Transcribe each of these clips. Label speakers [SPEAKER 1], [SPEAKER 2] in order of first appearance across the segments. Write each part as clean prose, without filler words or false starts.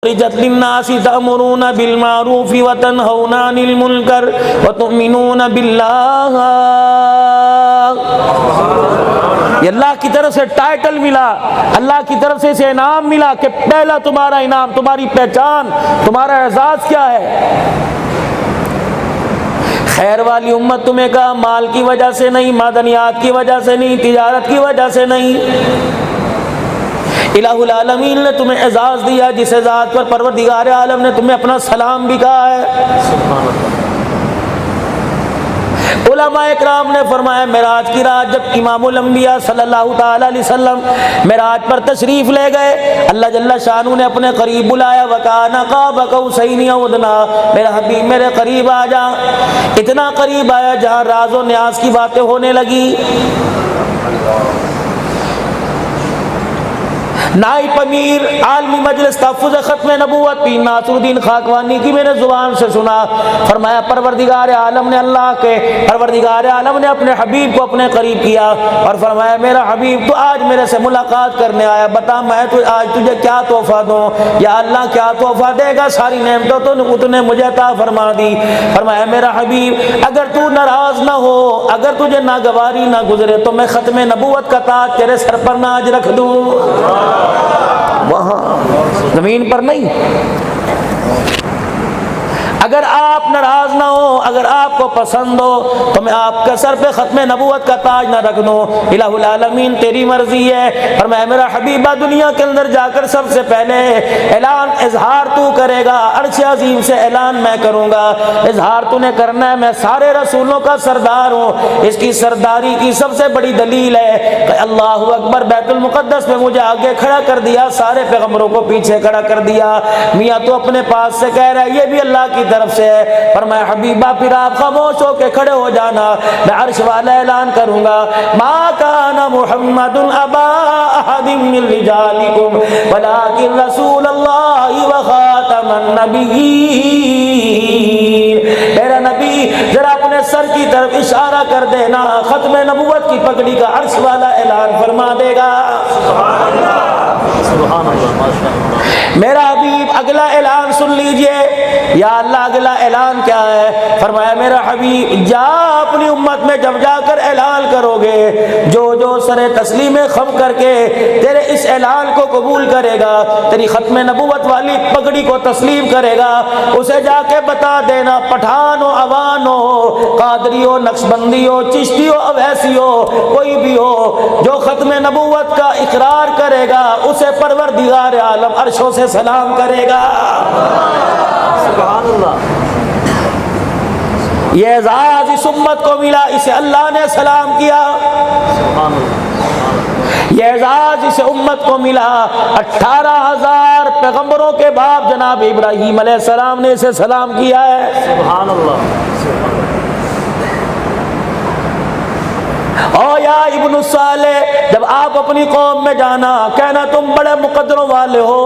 [SPEAKER 1] للناس تأمرون بالمعروف وتنهون عن المنکر وتؤمنون باللہ. یہ اللہ کی طرف سے ٹائٹل ملا، اللہ کی طرف سے اسے انعام ملا کہ پہلا تمہارا انعام، تمہاری پہچان، تمہارا اعزاز کیا ہے؟ خیر والی امت تمہیں کہا مال کی وجہ سے نہیں، معدنیات کی وجہ سے نہیں، تجارت کی وجہ سے نہیں، الہ العالمین نے تمہیں اعزاز دیا جس ذات پر پروردگار عالم نے تمہیں اپنا سلام بھی کہا ہے. علماء اکرام نے فرمایا معراج کی رات جب امام الانبیاء صلی اللہ تعالی علیہ وسلم معراج پر تشریف لے گئے، اللہ جل شانہ نے اپنے قریب بلایا، وَكَانَ قَابَ قَوْسَيْنِ أَوْ أَدْنَىٰ، میرا حبیب میرے قریب آ جا. اتنا قریب آیا جہاں راز و نیاز کی باتیں ہونے لگی. نائب امیر عالمی مجلس تحفظ ختم نبوت پیر ناصر الدین خاقوانی کی میں نے زبان سے سنا، فرمایا پروردگار عالم نے پروردگار عالم نے اپنے حبیب کو اپنے قریب کیا اور فرمایا میرا حبیب تو آج میرے سے ملاقات کرنے آیا، بتا میں تو آج تجھے کیا تحفہ دوں. یا اللہ کیا تحفہ دے گا؟ ساری نعمتوں تو نے مجھے عطا فرما دی. فرمایا میرا حبیب اگر تو ناراض نہ ہو، اگر تجھے ناگواری نہ گزرے تو میں ختم نبوت کا تاج تیرے سر پر ناج رکھ دوں، وہاں زمین پر نہیں. اگر آپ ناراض نہ ہو، اگر آپ کو پسند ہو تو میں آپ کے سر پہ ختم نبوت کا تاج نہ رکھ دوں. الہ العالمین تیری مرضی ہے. فرمایا میرا حبیبہ دنیا کے اندر جا کر سب سے پہلے اعلان اظہار تو کرے گا، عرش عظیم سے اعلان میں کروں گا. اظہار تو نے کرنا ہے میں سارے رسولوں کا سردار ہوں. اس کی سرداری کی سب سے بڑی دلیل ہے کہ اللہ اکبر بیت المقدس میں مجھے آگے کھڑا کر دیا، سارے پیغمبروں کو پیچھے کھڑا کر دیا. میاں تو اپنے پاس سے کہہ رہا ہے یہ بھی اللہ کی طرف سے ہے. فرمایا حبیبہ پھر آپ خاموش ہو کے کھڑے ہو جانا، میں عرش والا اعلان کروں گا. ما کان محمد ابا احد من رجالکم ولکن رسول اللہ وخاتم النبیین. میرا نبی ذرا اپنے سر کی طرف اشارہ کر دینا، ختم نبوت کی پگڑی کا عرش والا اعلان فرما دے گا. سبحان اللہ، ماشاء اللہ. میرا حبیب اگلا اعلان سن لیجئے. یا اللہ اگلا اعلان کیا ہے؟ فرمایا میرا حبیب جا اپنی امت میں جب جا کر اعلان کرو گے، جو سر تسلیم خم کر کے تیرے اس اعلان کو قبول کرے گا، تیری ختم نبوت والی پگڑی کو تسلیم کرے گا، اسے جا کے بتا دینا پٹھان ہو، عوان ہو، قادری ہو، نقشبندی ہو، چشتی ہو، اویسی ہو، کوئی بھی ہو، جو ختم نبوت کا اقرار کرے گا اسے پروردگار عالم عرشوں سے سلام کرے گا. سبحان اللہ. یہ اعزاز اس امت کو ملا، اسے اللہ نے سلام کیا. سبحان اللہ. یہ اعزاز اس امت کو ملا، 18,000 پیغمبروں کے باپ جناب ابراہیم علیہ السلام نے اسے سلام کیا ہے. سبحان اللہ. او یا ابن الصالح، جب آپ اپنی قوم میں جانا کہنا تم بڑے مقدروں والے ہو،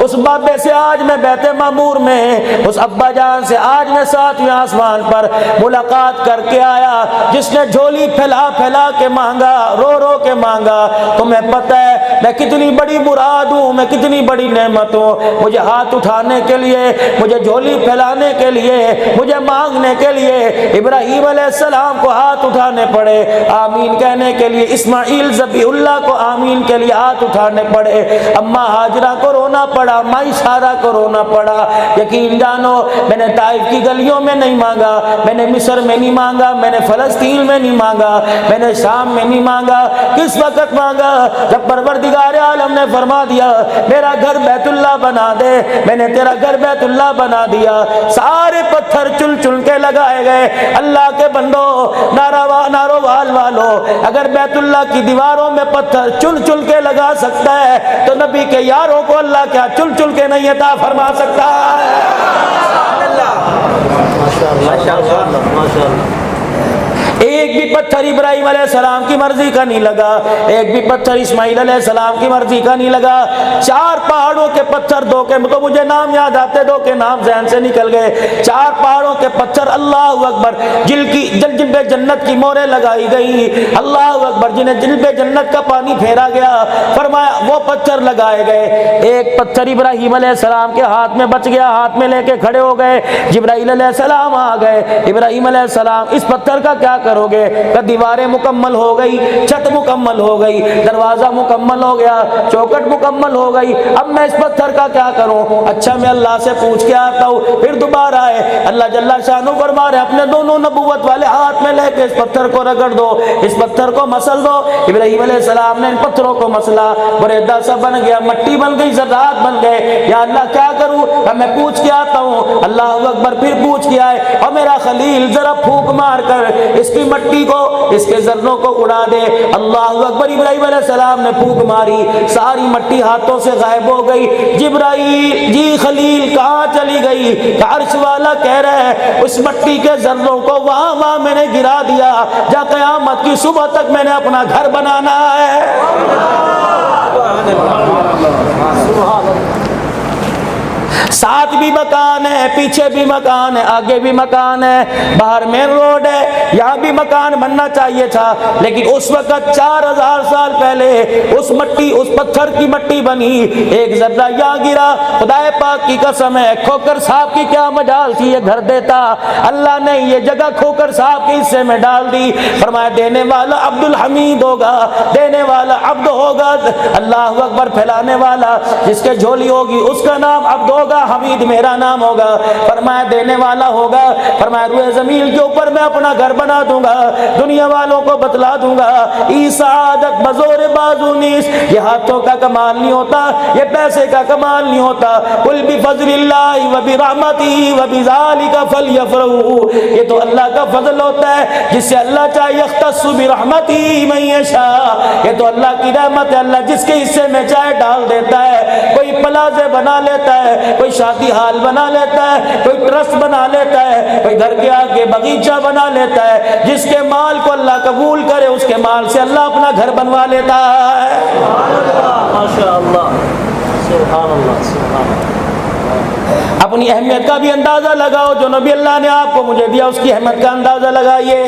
[SPEAKER 1] اس بابے سے آج میں بیت معمور میں، اس ابا جان سے آج میں 7ویں آسمان پر ملاقات کر کے آیا، جس نے جھولی پھیلا پھیلا کے مانگا، رو رو کے مانگا. تمہیں پتہ ہے میں کتنی بڑی مراد ہوں، میں کتنی بڑی نعمت ہوں. مجھے ہاتھ اٹھانے کے لیے، مجھے جھولی پھیلانے کے لیے، مجھے مانگنے کے لیے ابراہیم علیہ السلام کو ہاتھ اٹھانے پڑے، آمین کہنے کے لیے اسماعیل ذبیح اللہ کو آمین کے لیے ہاتھ اٹھانے پڑے، اما ہاجرہ کو رونا پڑا، مائی سارہ کو رونا پڑا. یقین جانو میں نے طائف کی گلیوں میں نہیں مانگا، میں نے مصر میں نہیں مانگا، میں نے فلسطین میں نہیں مانگا، میں نے شام میں نہیں مانگا. کس وقت مانگا؟ جب پروردگار عالم نے فرما دیا میرا گھر بیت اللہ بنا دے، میں نے تیرا گھر بیت اللہ بنا دیا. سارے پتھر چل چل کے لگائے گئے. اللہ کے بندو، نارووال والو، اگر بیت اللہ کی دیواروں میں پتھر چن چن کے لگا سکتا ہے تو نبی کے یاروں کو اللہ کیا چن چن کے نہیں عطا فرما سکتا ہے؟ ایک ایک بھی پتھر ابراہیم علیہ السلام کی مرضی کا نہیں لگا، ایک بھی پتھر اسماعیل علیہ السلام کی مرضی کا نہیں لگا۔ 4 پہاڑوں کے پتھر، 2 کے تو مجھے نام یاد آتے، 2 کے نام ذہن سے نکل گئے۔ 4 پہاڑوں کے پتھر، اللہ اکبر، جن پہ جنت کی موریں لگائی گئی، اللہ اکبر، جن پہ جنت کا پانی پھیرا گیا، فرمایا وہ پتھر لگائے گئے۔ ایک پتھر ابراہیم علیہ السلام کے ہاتھ میں بچ گیا، ہاتھ میں لے کے کھڑے ہو گئے۔ جبرائیل علیہ السلام آ گئے، ابراہیم علیہ السلام اس پتھر کا کیا کرو گے؟ کہ دیواریں مکمل ہو گئی، چھت مکمل ہو گئی، دروازہ مکمل ہو گیا، چوکٹ مکمل ہو گئی، اب میں اس پتھر کا کیا کروں؟ اچھا میں اللہ سے پوچھ کے آتا ہوں۔ پھر دوبارہ آئے، اللہ جل شانہ فرما رہے اپنے دونوں نبوت والے ہاتھ میں لے کے اس پتھر کو رگڑ دو، اس پتھر کو مسل دو۔ ابراہیم علیہ السلام نے ان پتھروں کو مسلا، بریدہ سا بن گیا، مٹی بن گئی، ذرات بن گئے۔ یا اللہ کیا کروں؟ میں پوچھ کے آتا ہوں۔ اللہ اکبر، پھر پوچھ کے آئے، اور میرا خلیل ذرا پھونک مار کر اس کی مٹی کو، اس کے ذروں کو اڑا دے۔ اللہ اکبر، ابراہیم علیہ السلام نے پھونک ماری، ساری مٹی ہاتھوں سے غائب ہو گئی۔ جبرائیل جی خلیل کہاں چلی گئی؟ عرش والا کہہ رہا ہے اس مٹی کے ذروں کو وہاں میں نے گرا دیا جہاں قیامت کی صبح تک میں نے اپنا گھر بنانا ہے۔ ساتھ بھی مکان ہے، پیچھے بھی مکان ہے، آگے بھی مکان ہے، باہر مین روڈ ہے، یہاں بھی مکان بننا چاہیے تھا، لیکن اس وقت 4000 سال پہلے اس پتھر کی مٹی بنی، ایک ذرہ یہاں گرا، خدا پاک کی قسم ہے کھوکر صاحب کی کیا مجال تھی یہ گھر دیتا، اللہ نے یہ جگہ کھوکر صاحب کے حصے میں ڈال دی۔ فرمایا دینے والا عبد الحمید ہوگا، دینے والا عبد ہوگا، اللہ اکبر، پھیلانے والا جس کے جھولی ہوگی اس کا نام عبد ہوگا، حمید میرا نام ہوگا۔ فرمایا دینے والا ہوگا، فرمایا روئے زمین کے اوپر میں اپنا گھر بنا دوں گا، دنیا والوں کو بتلا دوں گا ای سعادت بزور بازو نیس، یہ ہاتھوں کا کمال نہیں ہوتا، یہ پیسے کا کمال نہیں ہوتا، قل بفضل اللہ وبرحمتہ وبذالک فلیفرحوا، یہ تو اللہ کا فضل ہوتا ہے جس سے اللہ چاہے یختص برحمتہ من یشاء، یہ تو اللہ کی رحمت ہے، اللہ جس کے حصے میں چاہے ڈال دیتا ہے، کوئی پلازے بنا لیتا ہے، کوئی شادی حال بنا لیتا ہے، کوئی ٹرسٹ بنا لیتا ہے، کوئی گھر کے آگے باغیچہ بنا لیتا ہے، جس کے مال کو اللہ قبول کرے اس کے مال سے اللہ اپنا گھر بنوا لیتا ہے۔
[SPEAKER 2] ماشاءاللہ، سبحان اللہ، سبحان اللہ۔
[SPEAKER 1] اپنی اہمیت کا بھی اندازہ لگاؤ، جو نبی اللہ نے آپ کو مجھے دیا اس کی اہمیت کا اندازہ لگائیے۔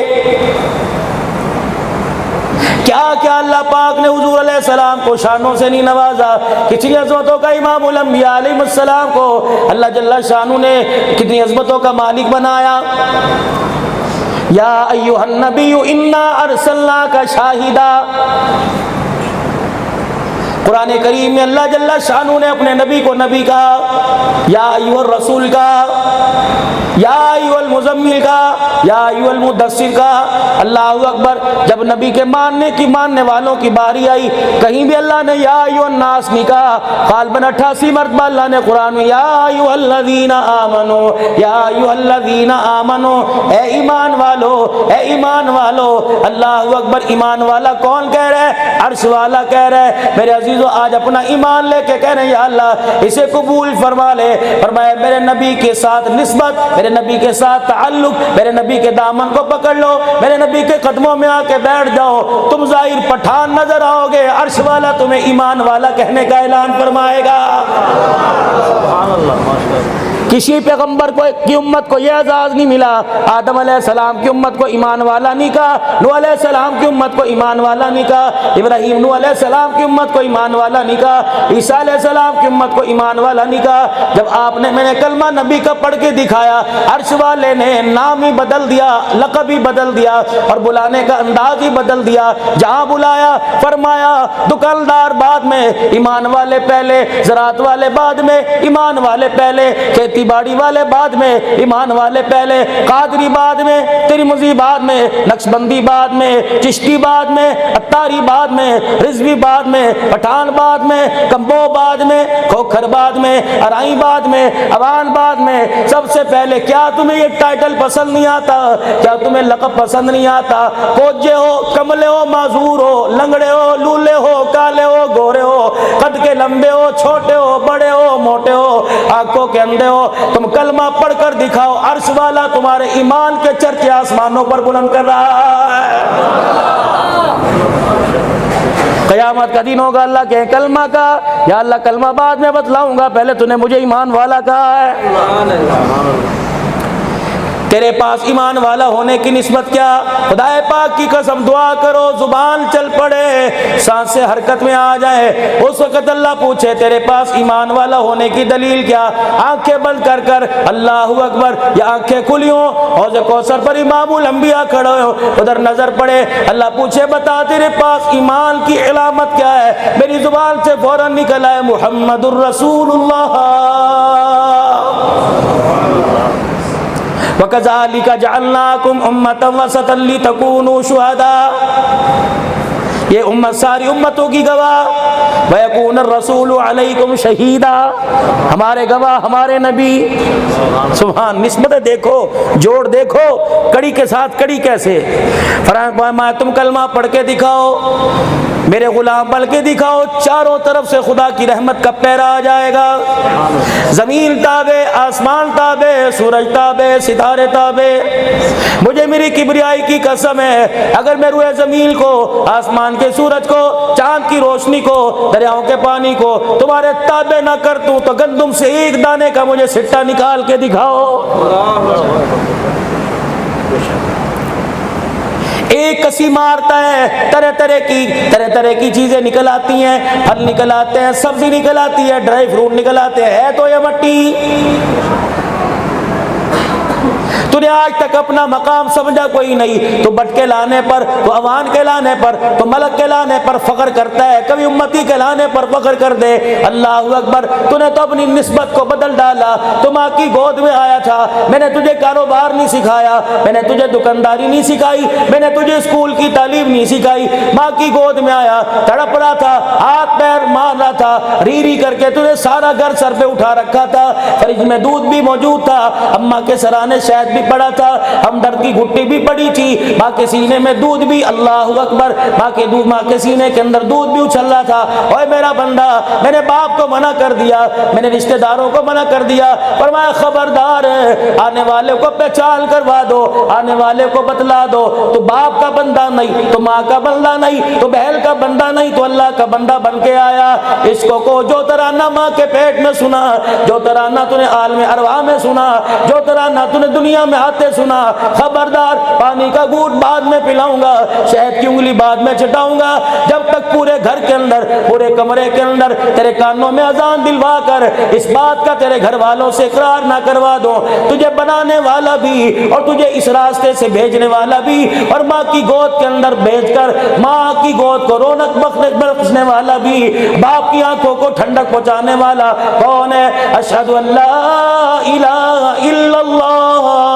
[SPEAKER 1] کیا کیا اللہ پاک نے حضور علیہ السلام کو شانوں سے نہیں نوازا، کتنی عظمتوں کا امام الانبیاء علیہ السلام کو اللہ جل شانہ نے کتنی عظمتوں کا مالک بنایا۔ یا ایھا النبی انا ارسلناک شاہدا، قرآن کریم میں اللہ جل شانہ نے اپنے نبی کو نبی کہا، یا ایھا الرسول کہا، یا ایھا المزمل کہا، یا ایھا المدثر کہا۔ اللہ اکبر، جب نبی کے ماننے والوں کی باری آئی کہیں بھی اللہ نے یا ایھا الناس نہیں کہا، غالباً 88 مرتبہ اللہ نے قرآن میں یا ایھا الذین آمنوا، یا ایھا الذین آمنوا، اے ایمان والو، اے ایمان والو۔ اللہ اکبر، ایمان والا کون کہہ رہا ہے؟ عرش والا کہہ رہا ہے۔ میرے عزیزو آج اپنا ایمان لے کے کہہ رہے ہیں یا اللہ اسے قبول فرما لے۔ فرمایا میرے نبی کے ساتھ نسبت، میرے نبی کے ساتھ تعلق، میرے نبی کے دامن کو پکڑ لو، میرے نبی کے قدموں میں آ کے بیٹھ جاؤ، تم ظاہر پٹھان نظر آؤ گے، عرش والا تمہیں ایمان والا کہنے کا اعلان فرمائے گا۔
[SPEAKER 2] سبحان اللہ، ماشاءاللہ۔
[SPEAKER 1] کسی پیغمبر کی امت کو یہ اعزاز نہیں ملا، آدم علیہ السلام کی امت کو ایمان والا نہیں کہا، نوح علیہ السلام کی امت کو ایمان والا نہیں کہا، ابراہیم نوح علیہ السلام کی امت کو ایمان والا نہیں کہا، عیسیٰ علیہ السلام کی امت کو ایمان والا نہیں کہا۔ جب آپ نے میں نے کلمہ نبی کا پڑھ کے دکھایا، عرش والے نے نام ہی بدل دیا، لقب ہی بدل دیا، اور بلانے کا انداز ہی بدل دیا۔ جہاں بلایا فرمایا دکاندار بعد میں، ایمان والے پہلے، زراعت والے بعد میں، ایمان والے پہلے، کھیتی باڑی والے بعد میں، ایمان والے پہلے، قادری بعد میں، ترمذی بعد میں، نقشبندی بعد میں، چشتی بعد میں، اتاری بعد میں، رضوی بعد میں، پٹھان بعد میں، کمبو بعد میں، کھوکھر بعد میں، ارائی بعد میں، اوان بعد میں۔ سب سے پہلے کیا تمہیں یہ ٹائٹل پسند نہیں آتا؟ کیا تمہیں لقب پسند نہیں آتا؟ کوجے ہو، کملے ہو، معذور ہو، لنگڑے ہو، لولے ہو، کالے ہو، گورے ہو، قد کے لمبے ہو، چھوٹے ہو، بڑے ہو، موٹے ہو، آنکھوں کے اندھے ہو، تم کلمہ پڑھ کر دکھاؤ، عرش والا تمہارے ایمان کے چرچے آسمانوں پر بلند کر رہا ہے۔ قیامت کا دن ہوگا، اللہ کے کلمہ کا، یا اللہ کلمہ بعد میں بتلاؤں گا، پہلے تو نے مجھے ایمان والا کہا ہے۔ تیرے پاس ایمان والا ہونے کی نسبت کیا؟ خدا پاک کی قسم دعا کرو، زبان چل پڑے، سانسیں حرکت میں آ جائے، اس وقت اللہ پوچھے تیرے پاس ایمان والا ہونے کی دلیل کیا؟ آنکھیں بند کر کر اللہ اکبر، یا آنکھیں کھلی ہوں، حوض کوثر پر امام الانبیاء کھڑے ہو، ادھر نظر پڑے، اللہ پوچھے بتا تیرے پاس ایمان کی علامت کیا ہے؟ میری زبان سے فوراً نکل آئے محمد الرسول اللہ۔ وَكَذَلِكَ جَعَلْنَاكُمْ أُمَّةً وَسَطًا لِتَكُونُوا شُهَدَاءَ، یہ امت ساری امتوں کی گواہ، وَيَكُونَ الرَّسُولُ عَلَيْكُمْ شَهِيدًا، ہمارے گواہ ہمارے نبی۔ سبحان، نسبت دیکھو، جوڑ دیکھو، کڑی کے ساتھ کڑی کیسے۔ فرمایا تم کلمہ پڑھ کے دکھاؤ، میرے غلام بل کے دکھاؤ، چاروں طرف سے خدا کی رحمت کا پیرا آ جائے گا، زمین تابع، آسمان تابع، سورج تابع، ستارے تابع۔ مجھے میری کبریائی کی قسم ہے، اگر میں روئے زمین کو، آسمان کے سورج کو، چاند کی روشنی کو، دریاؤں کے پانی کو تمہارے تابع نہ کر دوں تو گندم سے ایک دانے کا مجھے سٹا نکال کے دکھاؤ۔ ایک کسی مارتا ہے، طرح طرح کی چیزیں نکل آتی ہیں، پھل نکل آتے ہیں، سبزی نکل آتی ہے، ڈرائی فروٹ نکل آتے ہیں، ہے تو یہ مٹی۔ تو نے آج تک اپنا مقام سمجھا کوئی نہیں، تو بٹ کے لانے پر، تو اوان کے لانے پر، تو ملک کے لانے پر فخر کرتا ہے، کبھی امتی کے لانے پر فخر کر دے۔ اللہ اکبر، تو نے تو اپنی نسبت کو بدل ڈالا، تو ماں کی گود میں آیا تھا، میں نے تجھے کاروبار نہیں سکھایا، میں نے تجھے دکانداری نہیں سکھائی، میں نے تجھے اسکول کی تعلیم نہیں سکھائی، ماں کی گود میں آیا، تڑپ رہا تھا، ہاتھ پیر مار رہا تھا، ری کر کے تجھے سارا گھر سر پہ اٹھا رکھا تھا، فریج میں دودھ بھی موجود تھا، اماں کے سرانے شہد بھی پڑا تھا، ہمدرد کی گھٹی بھی پڑی تھی، ماں کے سینے میں دودھ بھی، اللہ اکبر، ماں کے سینے کے اندر دودھ بھی اچھل رہا تھا۔ اوے میرا بندہ، میں نے باپ کو منع کر دیا، میں نے رشتہ داروں کو منع کر دیا، فرمایا خبردار، آنے والے کو پہچان کروا دو، آنے والے کو بتلا دو، تو باپ کا بندہ نہیں، تو ماں کا بندہ نہیں، تو بہن کا بندہ نہیں، تو اللہ کا بندہ بن کے آیا۔ اس کو جو ترانہ ماں کے پیٹ میں سنا، جو ترانہ تو نے عالم ارواح میں سنا، جو ترانہ تو نے دنیا میں آتے سنا، خبردار، پانی کا گھونٹ بعد میں پلاؤں گا، شہد کی انگلی بعد میں چٹاؤں گا، جب تک پورے گھر کے اندر، پورے کمرے کے اندر تیرے کانوں میں اذان دلوا کر اس بات کا تیرے گھر والوں سے اقرار نہ کروا دو، تجھے بنانے والا بھی اور تجھے اس راستے سے بھیجنے والا بھی، اور ماں کی گود کے اندر بھیج کر ماں کی گود کو رونق بخشنے والا بھی، باپ کی آنکھوں کو ٹھنڈک پہنچانے والا کون ہے؟ اشہد ان لا الہ الا اللہ